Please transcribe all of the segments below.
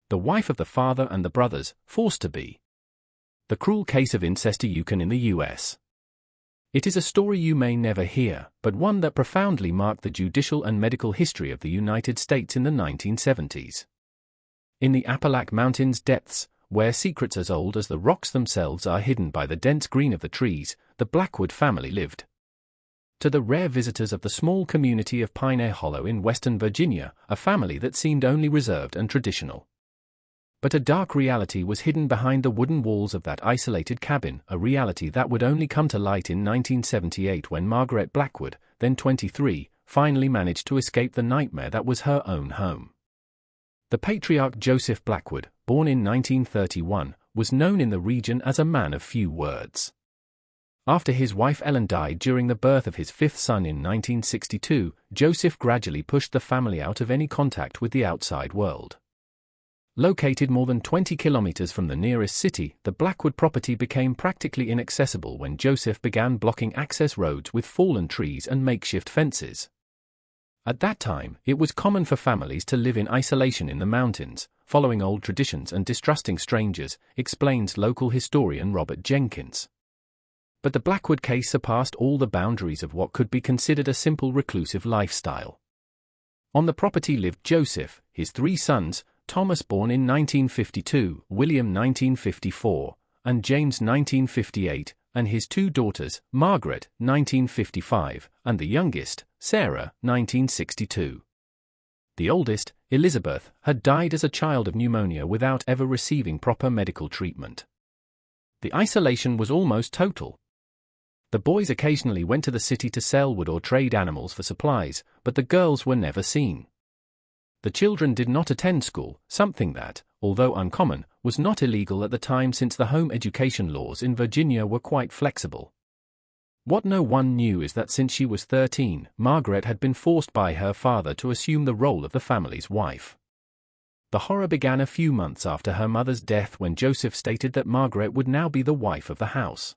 the wife of the father and the brothers, forced to be. The cruel case of incest in the U.S. It is a story you may never hear, but one that profoundly marked the judicial and medical history of the United States in the 1970s. In the Appalachian Mountains depths, where secrets as old as the rocks themselves are hidden by the dense green of the trees, the Blackwood family lived. To the rare visitors of the small community of Pioneer Hollow in western Virginia, a family that seemed only reserved and traditional. But a dark reality was hidden behind the wooden walls of that isolated cabin, a reality that would only come to light in 1978 when Margaret Blackwood, then 23, finally managed to escape the nightmare that was her own home. The patriarch Joseph Blackwood, born in 1931, was known in the region as a man of few words. After his wife Ellen died during the birth of his fifth son in 1962, Joseph gradually pushed the family out of any contact with the outside world. Located more than 20 kilometers from the nearest city, the Blackwood property became practically inaccessible when Joseph began blocking access roads with fallen trees and makeshift fences. At that time, it was common for families to live in isolation in the mountains, following old traditions and distrusting strangers, explains local historian Robert Jenkins. But the Blackwood case surpassed all the boundaries of what could be considered a simple reclusive lifestyle. On the property lived Joseph, his three sons, Thomas born in 1952, William 1954, and James 1958, and his two daughters, Margaret 1955, and the youngest, Sarah 1962. The oldest, Elizabeth, had died as a child of pneumonia without ever receiving proper medical treatment. The isolation was almost total. The boys occasionally went to the city to sell wood or trade animals for supplies, but the girls were never seen. The children did not attend school, something that, although uncommon, was not illegal at the time since the home education laws in Virginia were quite flexible. What no one knew is that since she was 13, Margaret had been forced by her father to assume the role of the family's wife. The horror began a few months after her mother's death when Joseph stated that Margaret would now be the wife of the house.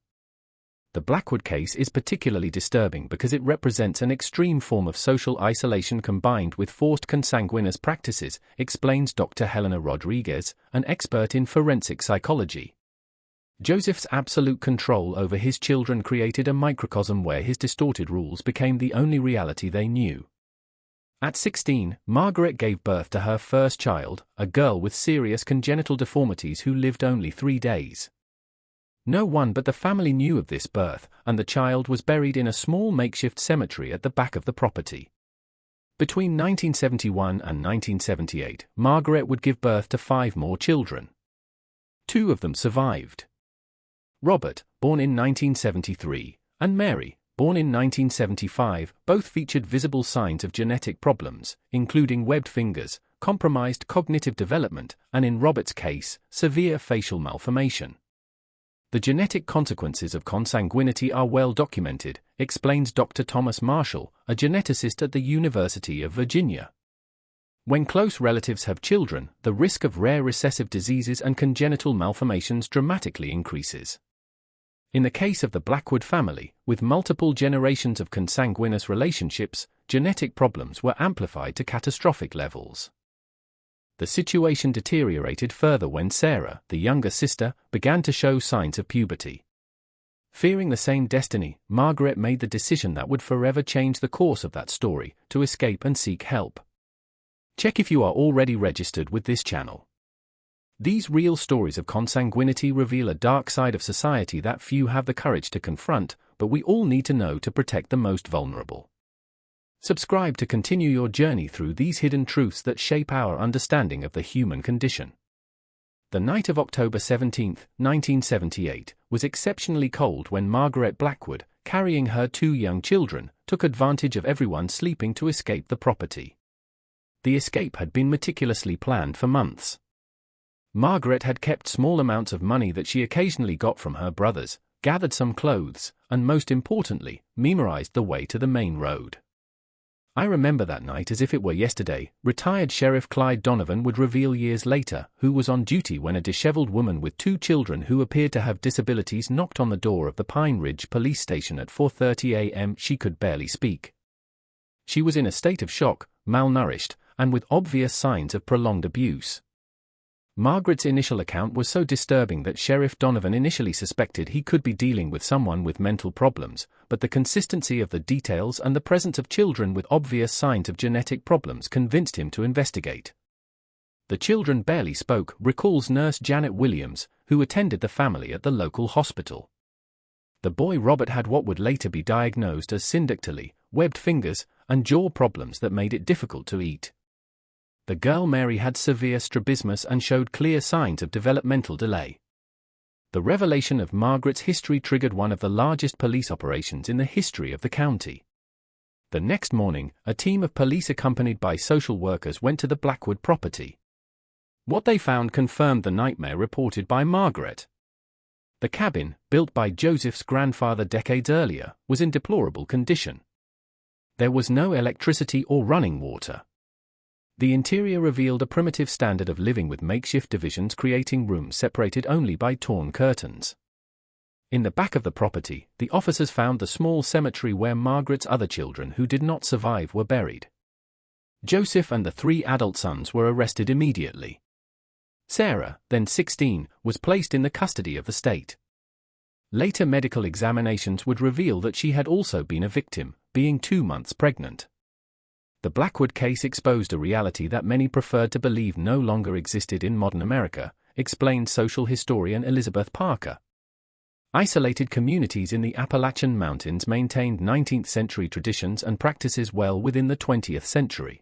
The Blackwood case is particularly disturbing because it represents an extreme form of social isolation combined with forced consanguineous practices, explains Dr. Helena Rodriguez, an expert in forensic psychology. Joseph's absolute control over his children created a microcosm where his distorted rules became the only reality they knew. At 16, Margaret gave birth to her first child, a girl with serious congenital deformities who lived only 3 days. No one but the family knew of this birth, and the child was buried in a small makeshift cemetery at the back of the property. Between 1971 and 1978, Margaret would give birth to 5 more children. 2 of them survived. Robert, born in 1973, and Mary, born in 1975, both featured visible signs of genetic problems, including webbed fingers, compromised cognitive development, and in Robert's case, severe facial malformation. The genetic consequences of consanguinity are well documented, explains Dr. Thomas Marshall, a geneticist at the University of Virginia. When close relatives have children, the risk of rare recessive diseases and congenital malformations dramatically increases. In the case of the Blackwood family, with multiple generations of consanguineous relationships, genetic problems were amplified to catastrophic levels. The situation deteriorated further when Sarah, the younger sister, began to show signs of puberty. Fearing the same destiny, Margaret made the decision that would forever change the course of that story, to escape and seek help. Check if you are already registered with this channel. These real stories of consanguinity reveal a dark side of society that few have the courage to confront, but we all need to know to protect the most vulnerable. Subscribe to continue your journey through these hidden truths that shape our understanding of the human condition. The night of October 17, 1978, was exceptionally cold when Margaret Blackwood, carrying her 2 young children, took advantage of everyone sleeping to escape the property. The escape had been meticulously planned for months. Margaret had kept small amounts of money that she occasionally got from her brothers, gathered some clothes, and most importantly, memorized the way to the main road. I remember that night as if it were yesterday, retired Sheriff Clyde Donovan would reveal years later, who was on duty when a disheveled woman with 2 children who appeared to have disabilities knocked on the door of the Pine Ridge police station at 4:30 a.m. She could barely speak. She was in a state of shock, malnourished, and with obvious signs of prolonged abuse. Margaret's initial account was so disturbing that Sheriff Donovan initially suspected he could be dealing with someone with mental problems, but the consistency of the details and the presence of children with obvious signs of genetic problems convinced him to investigate. The children barely spoke, recalls nurse Janet Williams, who attended the family at the local hospital. The boy Robert had what would later be diagnosed as syndactyly, webbed fingers, and jaw problems that made it difficult to eat. The girl Mary had severe strabismus and showed clear signs of developmental delay. The revelation of Margaret's history triggered one of the largest police operations in the history of the county. The next morning, a team of police accompanied by social workers went to the Blackwood property. What they found confirmed the nightmare reported by Margaret. The cabin, built by Joseph's grandfather decades earlier, was in deplorable condition. There was no electricity or running water. The interior revealed a primitive standard of living with makeshift divisions creating rooms separated only by torn curtains. In the back of the property, the officers found the small cemetery where Margaret's other children who did not survive were buried. Joseph and the 3 adult sons were arrested immediately. Sarah, then 16, was placed in the custody of the state. Later medical examinations would reveal that she had also been a victim, being 2 months pregnant. The Blackwood case exposed a reality that many preferred to believe no longer existed in modern America, explained social historian Elizabeth Parker. Isolated communities in the Appalachian Mountains maintained 19th-century traditions and practices well within the 20th century.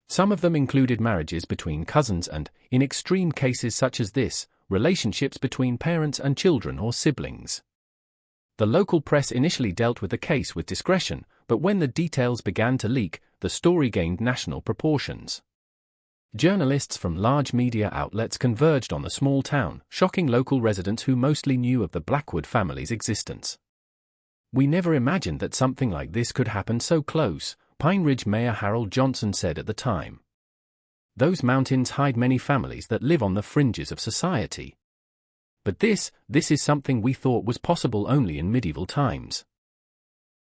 Some of them included marriages between cousins and, in extreme cases such as this, relationships between parents and children or siblings. The local press initially dealt with the case with discretion, but when the details began to leak, the story gained national proportions. Journalists from large media outlets converged on the small town, shocking local residents who mostly knew of the Blackwood family's existence. "We never imagined that something like this could happen so close," Pine Ridge Mayor Harold Johnson said at the time. "Those mountains hide many families that live on the fringes of society. But this is something we thought was possible only in medieval times."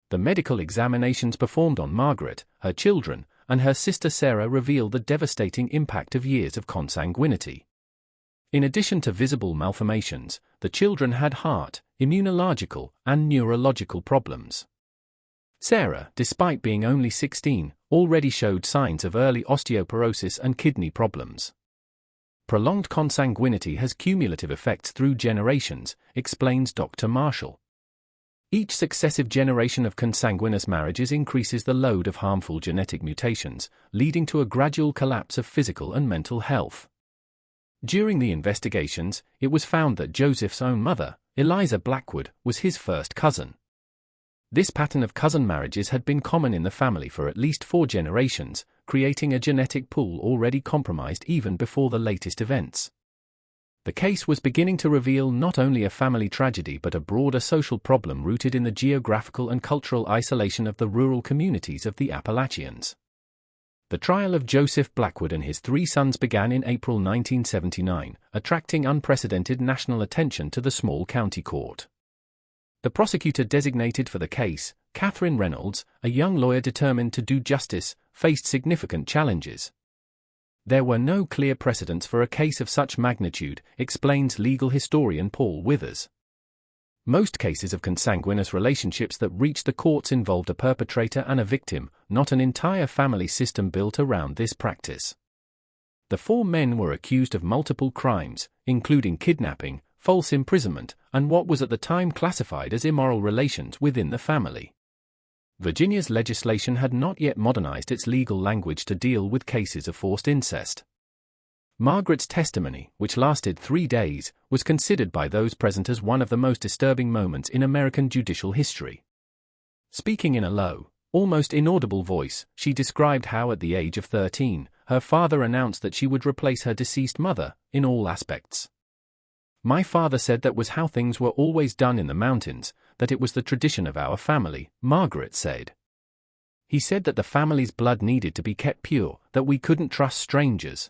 The medical examinations performed on Margaret, her children, and her sister Sarah revealed the devastating impact of years of consanguinity. In addition to visible malformations, the children had heart, immunological, and neurological problems. Sarah, despite being only 16, already showed signs of early osteoporosis and kidney problems. Prolonged consanguinity has cumulative effects through generations, explains Dr. Marshall. Each successive generation of consanguineous marriages increases the load of harmful genetic mutations, leading to a gradual collapse of physical and mental health. During the investigations, it was found that Joseph's own mother, Eliza Blackwood, was his first cousin. This pattern of cousin marriages had been common in the family for at least 4 generations, creating a genetic pool already compromised even before the latest events. The case was beginning to reveal not only a family tragedy but a broader social problem rooted in the geographical and cultural isolation of the rural communities of the Appalachians. The trial of Joseph Blackwood and his 3 sons began in April 1979, attracting unprecedented national attention to the small county court. The prosecutor designated for the case, Catherine Reynolds, a young lawyer determined to do justice, faced significant challenges. There were no clear precedents for a case of such magnitude, explains legal historian Paul Withers. Most cases of consanguineous relationships that reached the courts involved a perpetrator and a victim, not an entire family system built around this practice. The 4 men were accused of multiple crimes, including kidnapping, false imprisonment, and what was at the time classified as immoral relations within the family. Virginia's legislation had not yet modernized its legal language to deal with cases of forced incest. Margaret's testimony, which lasted 3 days, was considered by those present as one of the most disturbing moments in American judicial history. Speaking in a low, almost inaudible voice, she described how at the age of 13, her father announced that she would replace her deceased mother, in all aspects. "My father said that was how things were always done in the mountains, that it was the tradition of our family," Margaret said. "He said that the family's blood needed to be kept pure, that we couldn't trust strangers."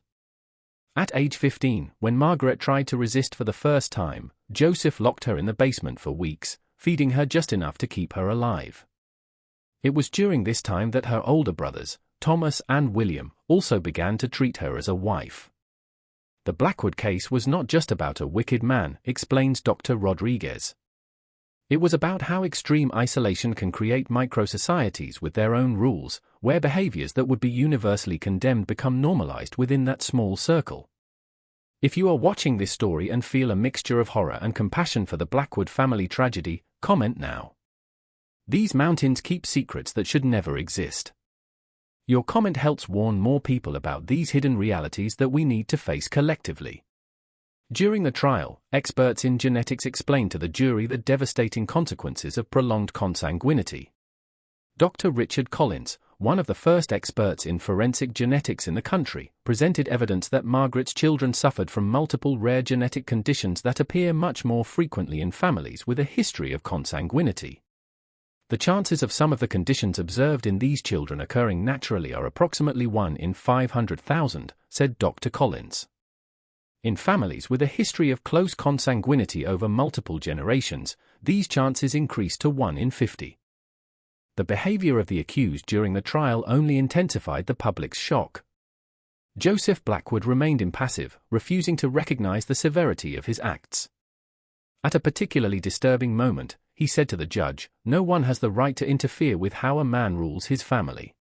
At age 15, when Margaret tried to resist for the first time, Joseph locked her in the basement for weeks, feeding her just enough to keep her alive. It was during this time that her older brothers, Thomas and William, also began to treat her as a wife. The Blackwood case was not just about a wicked man, explains Dr. Rodriguez. It was about how extreme isolation can create micro-societies with their own rules, where behaviors that would be universally condemned become normalized within that small circle. If you are watching this story and feel a mixture of horror and compassion for the Blackwood family tragedy, comment now. These mountains keep secrets that should never exist. Your comment helps warn more people about these hidden realities that we need to face collectively. During the trial, experts in genetics explained to the jury the devastating consequences of prolonged consanguinity. Dr. Richard Collins, one of the first experts in forensic genetics in the country, presented evidence that Margaret's children suffered from multiple rare genetic conditions that appear much more frequently in families with a history of consanguinity. The chances of some of the conditions observed in these children occurring naturally are approximately 1 in 500,000, said Dr. Collins. In families with a history of close consanguinity over multiple generations, these chances increase to 1 in 50. The behavior of the accused during the trial only intensified the public's shock. Joseph Blackwood remained impassive, refusing to recognize the severity of his acts. At a particularly disturbing moment, he said to the judge, "No one has the right to interfere with how a man rules his family."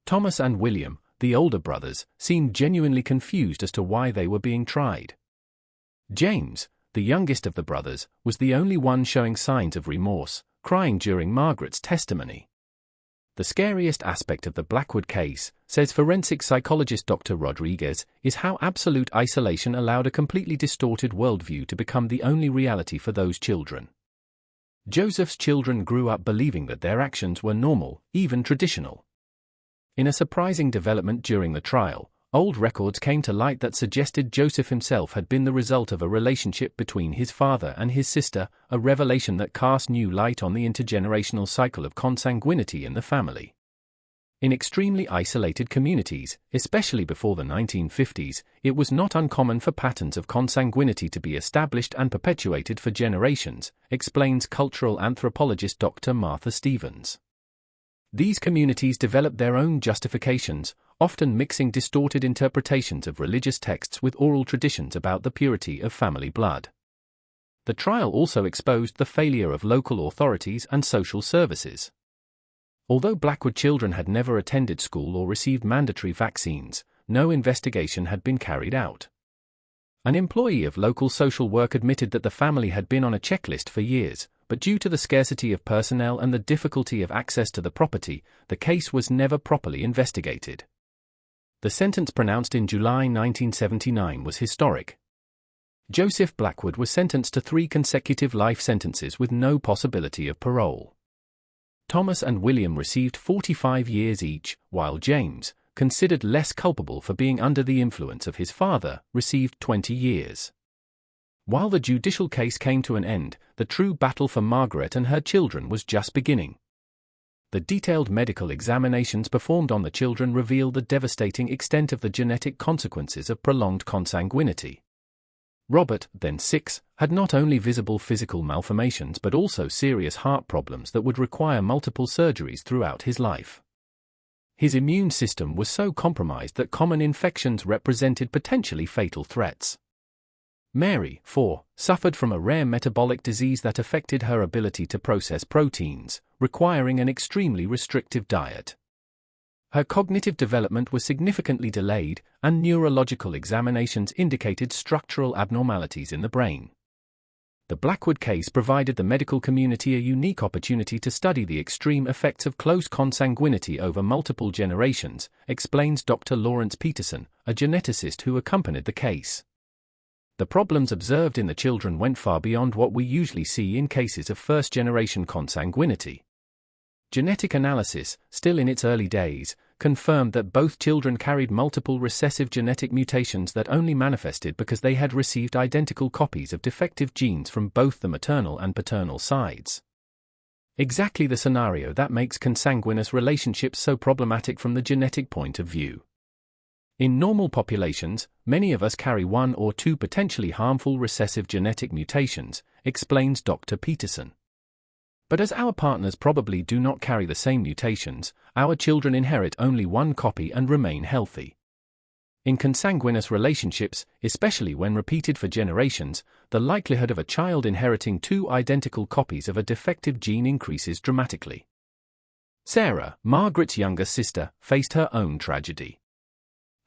Thomas and William, the older brothers, seemed genuinely confused as to why they were being tried. James, the youngest of the brothers, was the only one showing signs of remorse, crying during Margaret's testimony. The scariest aspect of the Blackwood case, says forensic psychologist Dr. Rodriguez, is how absolute isolation allowed a completely distorted worldview to become the only reality for those children. Joseph's children grew up believing that their actions were normal, even traditional. In a surprising development during the trial, old records came to light that suggested Joseph himself had been the result of a relationship between his father and his sister, a revelation that cast new light on the intergenerational cycle of consanguinity in the family. In extremely isolated communities, especially before the 1950s, it was not uncommon for patterns of consanguinity to be established and perpetuated for generations, explains cultural anthropologist Dr. Martha Stevens. These communities developed their own justifications, often mixing distorted interpretations of religious texts with oral traditions about the purity of family blood. The trial also exposed the failure of local authorities and social services. Although Blackwood children had never attended school or received mandatory vaccines, no investigation had been carried out. An employee of local social work admitted that the family had been on a checklist for years, but due to the scarcity of personnel and the difficulty of access to the property, the case was never properly investigated. The sentence pronounced in July 1979 was historic. Joseph Blackwood was sentenced to 3 consecutive life sentences with no possibility of parole. Thomas and William received 45 years each, while James, considered less culpable for being under the influence of his father, received 20 years. While the judicial case came to an end, the true battle for Margaret and her children was just beginning. The detailed medical examinations performed on the children revealed the devastating extent of the genetic consequences of prolonged consanguinity. Robert, then 6, had not only visible physical malformations but also serious heart problems that would require multiple surgeries throughout his life. His immune system was so compromised that common infections represented potentially fatal threats. Mary, 4, suffered from a rare metabolic disease that affected her ability to process proteins, requiring an extremely restrictive diet. Her cognitive development was significantly delayed, and neurological examinations indicated structural abnormalities in the brain. The Blackwood case provided the medical community a unique opportunity to study the extreme effects of close consanguinity over multiple generations, explains Dr. Lawrence Peterson, a geneticist who accompanied the case. The problems observed in the children went far beyond what we usually see in cases of first-generation consanguinity. Genetic analysis, still in its early days, confirmed that both children carried multiple recessive genetic mutations that only manifested because they had received identical copies of defective genes from both the maternal and paternal sides. Exactly the scenario that makes consanguineous relationships so problematic from the genetic point of view. In normal populations, many of us carry 1 or 2 potentially harmful recessive genetic mutations, explains Dr. Peterson. But as our partners probably do not carry the same mutations, our children inherit only 1 copy and remain healthy. In consanguineous relationships, especially when repeated for generations, the likelihood of a child inheriting two identical copies of a defective gene increases dramatically. Sarah, Margaret's younger sister, faced her own tragedy.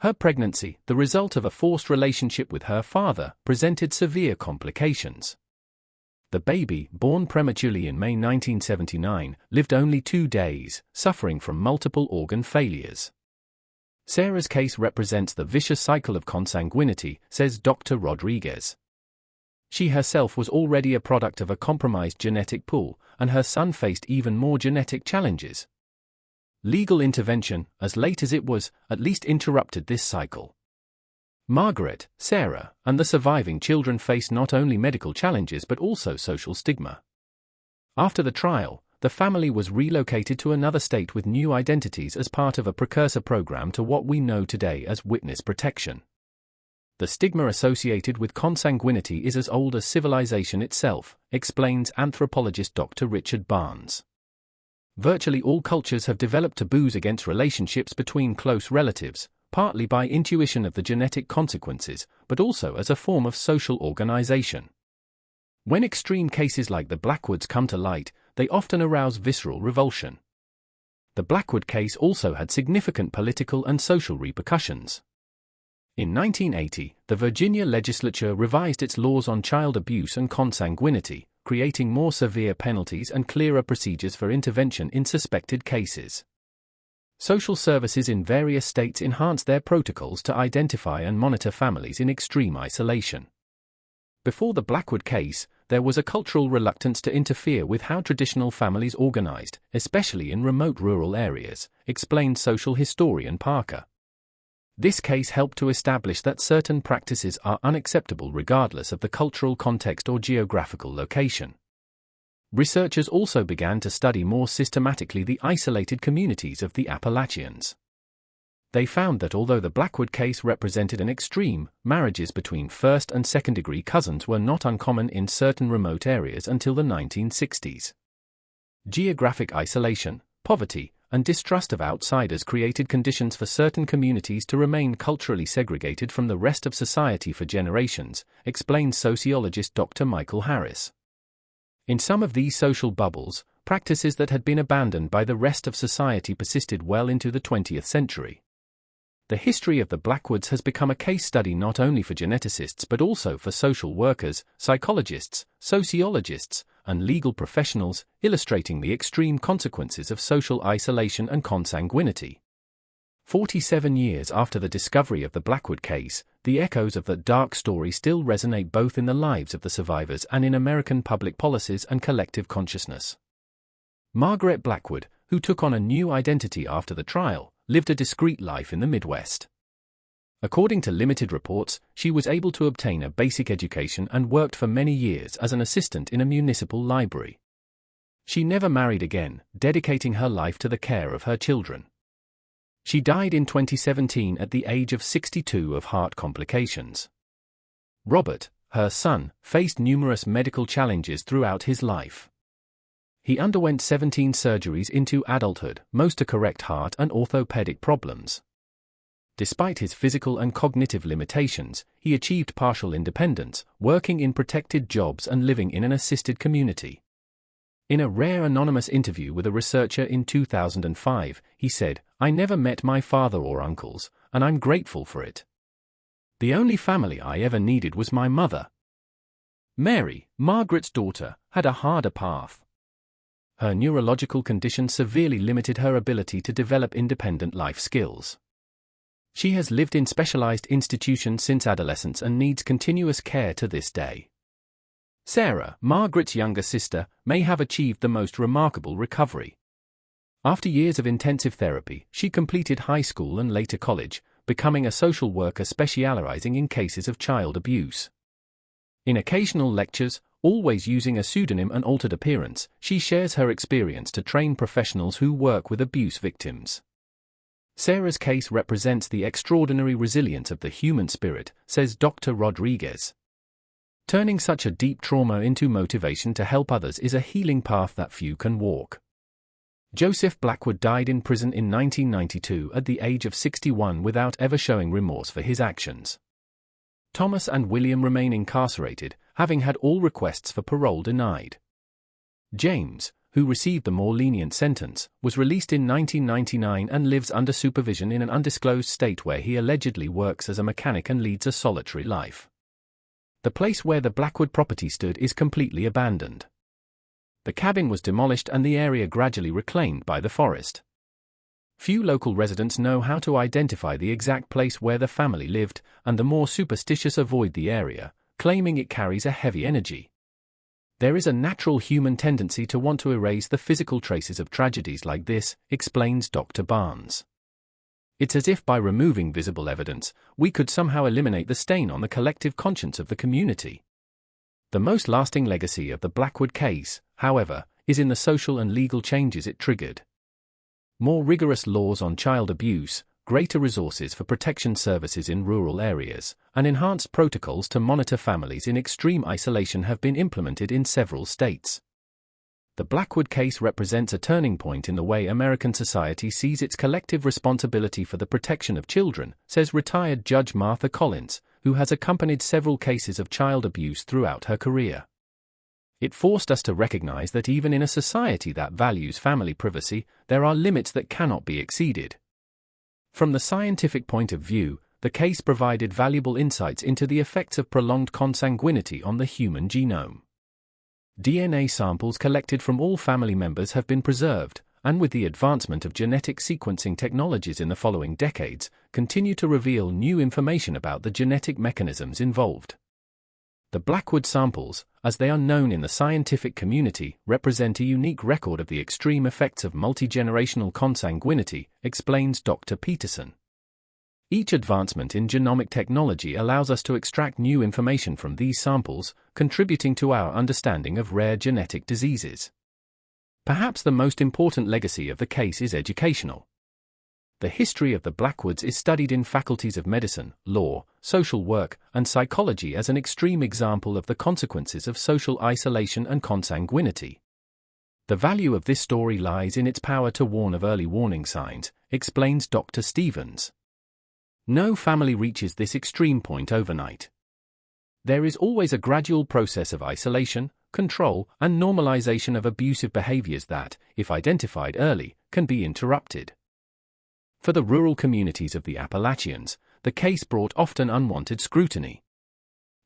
Her pregnancy, the result of a forced relationship with her father, presented severe complications. The baby, born prematurely in May 1979, lived only 2 days, suffering from multiple organ failures. Sarah's case represents the vicious cycle of consanguinity, says Dr. Rodriguez. She herself was already a product of a compromised genetic pool, and her son faced even more genetic challenges. Legal intervention, as late as it was, at least interrupted this cycle. Margaret, Sarah, and the surviving children faced not only medical challenges but also social stigma. After the trial, the family was relocated to another state with new identities as part of a precursor program to what we know today as witness protection. The stigma associated with consanguinity is as old as civilization itself, explains anthropologist Dr. Richard Barnes. Virtually all cultures have developed taboos against relationships between close relatives, partly by intuition of the genetic consequences, but also as a form of social organization. When extreme cases like the Blackwoods come to light, they often arouse visceral revulsion. The Blackwood case also had significant political and social repercussions. In 1980, the Virginia legislature revised its laws on child abuse and consanguinity, creating more severe penalties and clearer procedures for intervention in suspected cases. Social services in various states enhanced their protocols to identify and monitor families in extreme isolation. Before the Blackwood case, there was a cultural reluctance to interfere with how traditional families organized, especially in remote rural areas, explained social historian Parker. This case helped to establish that certain practices are unacceptable regardless of the cultural context or geographical location. Researchers also began to study more systematically the isolated communities of the Appalachians. They found that although the Blackwood case represented an extreme, marriages between first- and second-degree cousins were not uncommon in certain remote areas until the 1960s. Geographic isolation, poverty, and distrust of outsiders created conditions for certain communities to remain culturally segregated from the rest of society for generations, explains sociologist Dr. Michael Harris. In some of these social bubbles, practices that had been abandoned by the rest of society persisted well into the 20th century. The history of the Blackwoods has become a case study not only for geneticists but also for social workers, psychologists, sociologists, and legal professionals, illustrating the extreme consequences of social isolation and consanguinity. 47 years after the discovery of the Blackwood case, the echoes of that dark story still resonate both in the lives of the survivors and in American public policies and collective consciousness. Margaret Blackwood, who took on a new identity after the trial, lived a discreet life in the Midwest. According to limited reports, she was able to obtain a basic education and worked for many years as an assistant in a municipal library. She never married again, dedicating her life to the care of her children. She died in 2017 at the age of 62 of heart complications. Robert, her son, faced numerous medical challenges throughout his life. He underwent 17 surgeries into adulthood, most to correct heart and orthopedic problems. Despite his physical and cognitive limitations, he achieved partial independence, working in protected jobs and living in an assisted community. In a rare anonymous interview with a researcher in 2005, he said, "I never met my father or uncles, and I'm grateful for it. The only family I ever needed was my mother." Mary, Margaret's daughter, had a harder path. Her neurological condition severely limited her ability to develop independent life skills. She has lived in specialized institutions since adolescence and needs continuous care to this day. Sarah, Margaret's younger sister, may have achieved the most remarkable recovery. After years of intensive therapy, she completed high school and later college, becoming a social worker specializing in cases of child abuse. In occasional lectures, always using a pseudonym and altered appearance, she shares her experience to train professionals who work with abuse victims. Sarah's case represents the extraordinary resilience of the human spirit, says Dr. Rodriguez. Turning such a deep trauma into motivation to help others is a healing path that few can walk. Joseph Blackwood died in prison in 1992 at the age of 61 without ever showing remorse for his actions. Thomas and William remain incarcerated, having had all requests for parole denied. James, who received the more lenient sentence, was released in 1999 and lives under supervision in an undisclosed state where he allegedly works as a mechanic and leads a solitary life. The place where the Blackwood property stood is completely abandoned. The cabin was demolished and the area gradually reclaimed by the forest. Few local residents know how to identify the exact place where the family lived, and the more superstitious avoid the area, claiming it carries a heavy energy. There is a natural human tendency to want to erase the physical traces of tragedies like this, explains Dr. Barnes. It's as if by removing visible evidence, we could somehow eliminate the stain on the collective conscience of the community. The most lasting legacy of the Blackwood case, however, is in the social and legal changes it triggered. More rigorous laws on child abuse, greater resources for protection services in rural areas, and enhanced protocols to monitor families in extreme isolation have been implemented in several states. The Blackwood case represents a turning point in the way American society sees its collective responsibility for the protection of children, says retired Judge Martha Collins, who has accompanied several cases of child abuse throughout her career. It forced us to recognize that even in a society that values family privacy, there are limits that cannot be exceeded. From the scientific point of view, the case provided valuable insights into the effects of prolonged consanguinity on the human genome. DNA samples collected from all family members have been preserved, and with the advancement of genetic sequencing technologies in the following decades, continue to reveal new information about the genetic mechanisms involved. The Blackwood samples, as they are known in the scientific community, represent a unique record of the extreme effects of multi-generational consanguinity, explains Dr. Peterson. Each advancement in genomic technology allows us to extract new information from these samples, contributing to our understanding of rare genetic diseases. Perhaps the most important legacy of the case is educational. The history of the Blackwoods is studied in faculties of medicine, law, social work, and psychology as an extreme example of the consequences of social isolation and consanguinity. The value of this story lies in its power to warn of early warning signs, explains Dr. Stevens. No family reaches this extreme point overnight. There is always a gradual process of isolation, control, and normalization of abusive behaviors that, if identified early, can be interrupted. For the rural communities of the Appalachians, the case brought often unwanted scrutiny.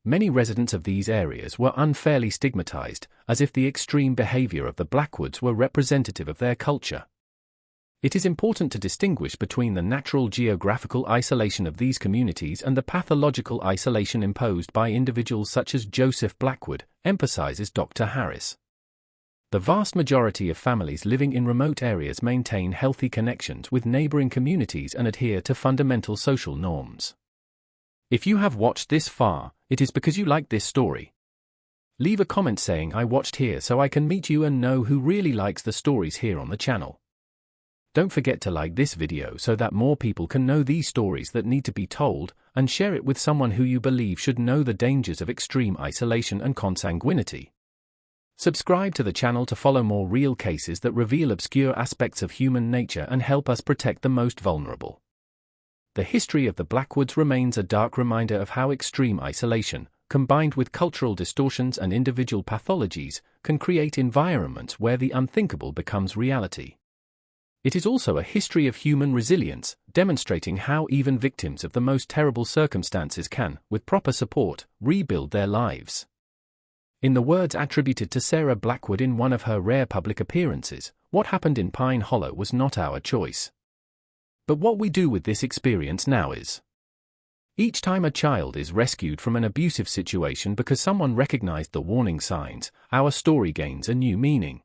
Many residents of these areas were unfairly stigmatized, as if the extreme behavior of the Blackwoods were representative of their culture. It is important to distinguish between the natural geographical isolation of these communities and the pathological isolation imposed by individuals such as Joseph Blackwood, emphasizes Dr. Harris. The vast majority of families living in remote areas maintain healthy connections with neighboring communities and adhere to fundamental social norms. If you have watched this far, it is because you like this story. Leave a comment saying I watched here so I can meet you and know who really likes the stories here on the channel. Don't forget to like this video so that more people can know these stories that need to be told, and share it with someone who you believe should know the dangers of extreme isolation and consanguinity. Subscribe to the channel to follow more real cases that reveal obscure aspects of human nature and help us protect the most vulnerable. The history of the Blackwoods remains a dark reminder of how extreme isolation, combined with cultural distortions and individual pathologies, can create environments where the unthinkable becomes reality. It is also a history of human resilience, demonstrating how even victims of the most terrible circumstances can, with proper support, rebuild their lives. In the words attributed to Sarah Blackwood in one of her rare public appearances, what happened in Pine Hollow was not our choice. But what we do with this experience now is. Each time a child is rescued from an abusive situation because someone recognized the warning signs, our story gains a new meaning.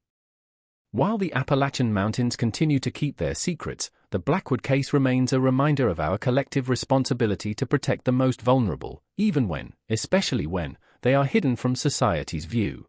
While the Appalachian Mountains continue to keep their secrets, the Blackwood case remains a reminder of our collective responsibility to protect the most vulnerable, even when, especially when, they are hidden from society's view.